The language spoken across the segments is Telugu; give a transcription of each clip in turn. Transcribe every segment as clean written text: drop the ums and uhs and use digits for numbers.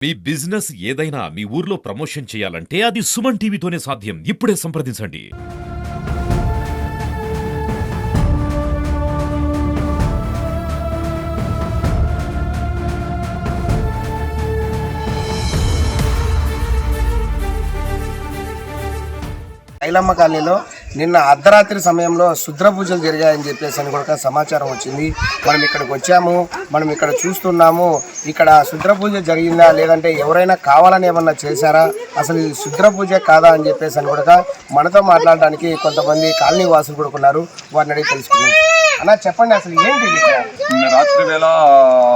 మీ బిజినెస్ ఏదైనా మీ ఊర్లో ప్రమోషన్ చేయాలంటే అది సుమన్ టీవీతోనే సాధ్యం. ఇప్పుడే సంప్రదించండి. ఐలమ్మ కాలనీలో నిన్న అర్ధరాత్రి సమయంలో శుద్ర పూజలు జరిగాయని చెప్పేసి కూడా సమాచారం వచ్చింది. మనం ఇక్కడికి వచ్చాము, మనం ఇక్కడ చూస్తున్నాము. ఇక్కడ శుద్ర పూజ జరిగిందా లేదంటే ఎవరైనా కావాలని ఏమన్నా చేశారా, అసలు ఇది శుద్ర పూజ కాదా అని చెప్పేసి కూడా మనతో మాట్లాడడానికి కొంతమంది కాలనీ వాసులు కూడా ఉన్నారు. వారిని అడిగి తెలుసుకున్నాం. అన్న చెప్పండి, అసలు ఏంటి రాత్రి వేళ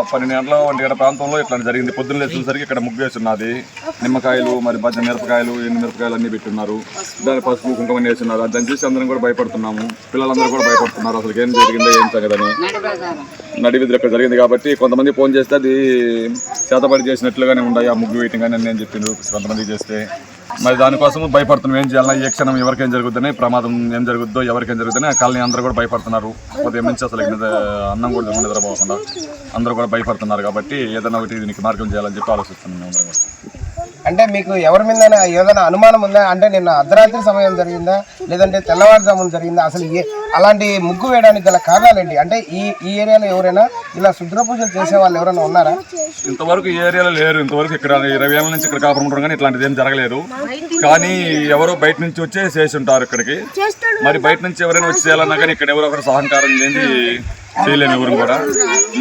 12 గంటల 1 గంట ప్రాంతంలో ఇట్లా జరిగింది. పొద్దున్న లేచేసరికి ఇక్కడ ముగ్గు వేస్తున్నది. నిమ్మకాయలు మరి బజ్జ మిరపకాయలు ఎండు మిరపకాయలు అన్నీ పెట్టున్నారు. దాని పసుపు కుంకుమ వేస్తున్నారు. దాన్ని చూసి అందరం కూడా భయపడుతున్నాము. పిల్లలందరూ కూడా భయపడుతున్నారు. అసలు ఏం జరిగిందో ఏం తగ్గదని. నడివిధులు ఇక్కడ జరిగింది కాబట్టి కొంతమంది ఫోన్ చేస్తే అది చేతబడి చేసినట్లుగానే ఉన్నాయి ఆ ముగ్గు వేయటం కానీ నేను చెప్పిండు. కొంతమంది చేస్తే మరి దానికోసం భయపడుతున్నాం. ఏం చేయాలన్నా ఏ క్షణం ఎవరికేం జరుగుతుందని, ప్రమాదం ఏం జరుగుద్దో ఎవరికేం జరుగుతుందని ఆ కాలనీ అందరూ కూడా భయపడుతున్నారు. ఉదయం నుంచి అసలు అన్నం కూడా నిద్రపోకుండా అందరూ కూడా భయపడుతున్నారు. కాబట్టి ఏదైనా ఒకటి దీనికి మార్గం చేయాలని చెప్పి ఆలోచిస్తున్నాం అందరం కూడా. అంటే మీకు ఎవరి మీద ఏదైనా అనుమానం ఉందా? అంటే నిన్న అర్ధరాత్రి సమయం జరిగిందా లేదంటే తెల్లవారుజామున జరిగిందా? అసలు అలాంటి ముగ్గు వేయడానికి గల కారణాలు ఏంటి? అంటే ఈ ఏరియాలో ఎవరైనా ఇలా శుద్ర పూజలు చేసే వాళ్ళు ఎవరైనా ఉన్నారా? ఇంతవరకు ఈ ఏరియాలో లేరు. ఇంతవరకు ఇక్కడ 20 ఏళ్ళ నుంచి ఇక్కడ కాపురం ఉంటారు కానీ ఇట్లాంటిది ఏం జరగలేదు. కానీ ఎవరో బయట నుంచి వచ్చే చేసి ఉంటారు ఇక్కడికి. మరి బయట నుంచి ఎవరైనా వచ్చి చేయాలన్నా కానీ ఇక్కడ ఎవరో ఒకరు సహకారం చేసి చేయలేము ఎవరు కూడా.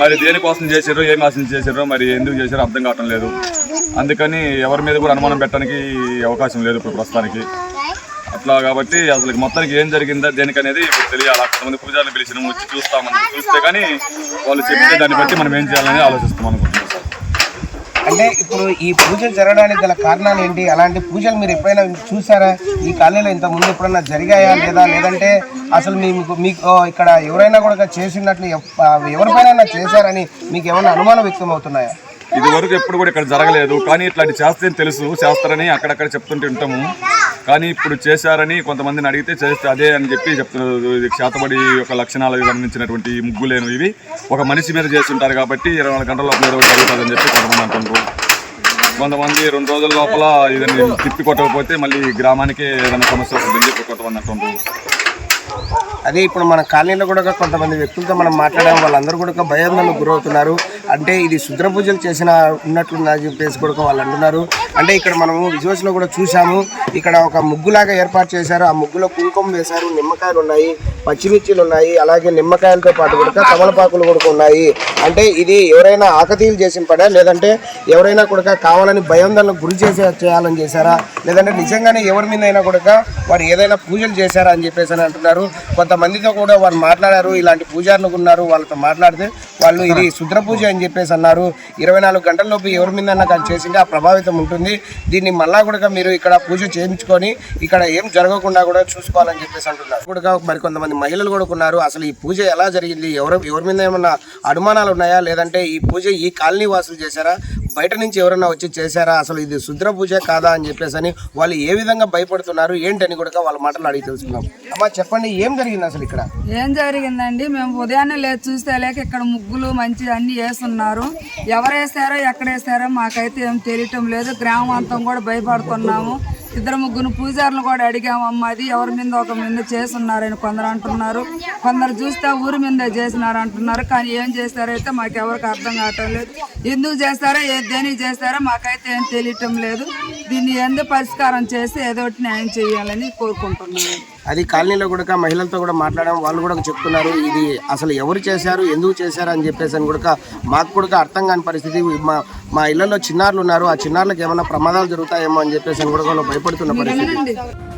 మరి దేనికోసం చేసారో ఏం ఆశం చేసారో మరి ఎందుకు చేశారో అర్థం కావటం లేదు. అందుకని ఎవరి మీద కూడా అనుమానం పెట్టడానికి అవకాశం లేదు ఇప్పుడు ప్రస్తుతానికి. అట్లా కాబట్టి అసలు మొత్తానికి ఏం జరిగిందా దేనికనేది ఇప్పుడు తెలియాలి. కొంతమంది పూజారిని పిలిచిన వచ్చి చూస్తే కానీ వాళ్ళు చెప్తే దాన్ని బట్టి మనం ఏం చేయాలని ఆలోచిస్తాం అనుకుంటున్నాం. అంటే ఇప్పుడు ఈ పూజలు జరగడానికి గల కారణాలు ఏంటి? అలాంటి పూజలు మీరు ఎప్పుడైనా చూసారా? ఈ కాలనీలో ఇంత ముందు ఎప్పుడైనా జరిగాయా లేదా? లేదంటే అసలు మీకు ఇక్కడ ఎవరైనా కూడా చేసినట్లు ఎవరిపైన చేశారని మీకు ఏమైనా అనుమానం వ్యక్తం అవుతున్నాయా? ఇది వరకు ఎప్పుడు కూడా ఇక్కడ జరగలేదు. కానీ ఇట్లాంటి చేస్తే తెలుసు, చేస్తారని అక్కడక్కడ చెప్తుంటే ఉంటాము. కానీ ఇప్పుడు చేశారని కొంతమందిని అడిగితే చేస్తే అదే అని చెప్పి చెప్తున్నారు. ఇది చేతబడి యొక్క లక్షణాలు గమనించినటువంటి ముగ్గులేను ఇవి ఒక మనిషి మీద చేస్తుంటారు కాబట్టి 24 గంటల లోపల ఏదో జరుగుతుందని చెప్పి కొంతమంది అంటున్నారు. కొంతమంది 2 రోజుల లోపల ఇదని తిప్పి కొట్టకపోతే మళ్ళీ గ్రామానికి ఏదైనా సమస్య వస్తుందని చెప్పి కొంతమంది అంటున్నారు. అదే ఇప్పుడు మన కాలనీలో కూడా కొంతమంది వ్యక్తులతో మనం మాట్లాడాము. వాళ్ళందరూ కూడా భయాందోళనకు గురవుతున్నారు. అంటే ఇది శుద్ర పూజలు చేసిన ఉన్నట్లుందని చెప్పేసి కూడా వాళ్ళు అంటున్నారు. అంటే ఇక్కడ మనము విజువల్స్లో కూడా చూసాము. ఇక్కడ ఒక ముగ్గులాగా ఏర్పాటు చేశారు. ఆ ముగ్గులో కుంకుమ వేశారు, నిమ్మకాయలు ఉన్నాయి, పచ్చిమిర్చిలు ఉన్నాయి, అలాగే నిమ్మకాయలతో పాటు కూడా తమలపాకులు కూడా ఉన్నాయి. అంటే ఇది ఎవరైనా ఆకతీయులు చేసిన పడా లేదంటే ఎవరైనా కూడా కావాలని భయాందోళనకు గురి చేయాలని చేశారా లేదంటే నిజంగానే ఎవరి మీద అయినా కూడా వారు ఏదైనా పూజలు చేశారా అని చెప్పేసి అని అంటున్నారు. కొంతమందితో కూడా వారు మాట్లాడారు. ఇలాంటి పూజారులు ఉన్నారు. వాళ్ళతో మాట్లాడితే వాళ్ళు ఇది శుద్ర పూజ అని చెప్పేసి అన్నారు. 24 గంటలలోపు ఎవరి మీద కానీ చేసింటే ఆ ప్రభావితం ఉంటుంది. దీన్ని మళ్ళా కూడా మీరు ఇక్కడ పూజ చేయించుకొని ఇక్కడ ఏం జరగకుండా కూడా చూసుకోవాలని చెప్పేసి అంటున్నారు. కూడా మరికొంతమంది మహిళలు కూడా ఉన్నారు. అసలు ఈ పూజ ఎలా జరిగింది, ఎవరి మీద ఏమన్నా అనుమానాలు ఉన్నాయా లేదంటే ఈ పూజ ఈ కాలనీ వాసులు చేశారా, బయట నుంచి ఎవరైనా వచ్చి చేశారా, అసలు ఇది శుద్ర పూజ కాదా అని చెప్పేసి అని వాళ్ళు ఏ విధంగా భయపడుతున్నారు ఏంటని కూడా వాళ్ళ మాటలు అడిగి తెలుసుకున్నాం. అమ్మా చెప్పండి, ఏం జరిగింది అసలు ఇక్కడ? ఏం జరిగిందండి, మేము ఉదయాన్నే లేచి చూస్తే లేక ఇక్కడ ముగ్గులు మంచి అన్ని వేస్తున్నారు. ఎవరు వేస్తారో ఎక్కడ వేస్తారో మాకైతే ఏం తెలియటం లేదు. గ్రామం అంతా కూడా భయపడుతున్నాము. 2-3 పూజారులు కూడా అడిగాము. అమ్మాది ఎవరి మీద ఒక మీద చేస్తున్నారని కొందరు అంటున్నారు. కొందరు చూస్తే ఊరి మీద చేసినారు అంటున్నారు. కానీ ఏం చేస్తారైతే మాకు ఎవరికి అర్థం కావటం లేదు. ఎందుకు చేస్తారో దేనికి చేస్తారో మాకైతే ఏం తెలియటం లేదు. దీన్ని ఎందుకు పరిష్కారం చేసి ఏదో ఒకటి న్యాయం చేయాలని కోరుకుంటున్నాను. అది కాలనీలో కూడా మహిళలతో కూడా మాట్లాడాము. వాళ్ళు కూడా చెప్తున్నారు ఇది అసలు ఎవరు చేశారు ఎందుకు చేశారు అని చెప్పేసి అని కూడా మాకు కూడా అర్థం కాని పరిస్థితి. మా ఇళ్లలో చిన్నారులు ఉన్నారు. ఆ చిన్నారులకు ఏమైనా ప్రమాదాలు జరుగుతాయేమో అని చెప్పేసి అని కూడా భయపడుతున్న పరిస్థితి.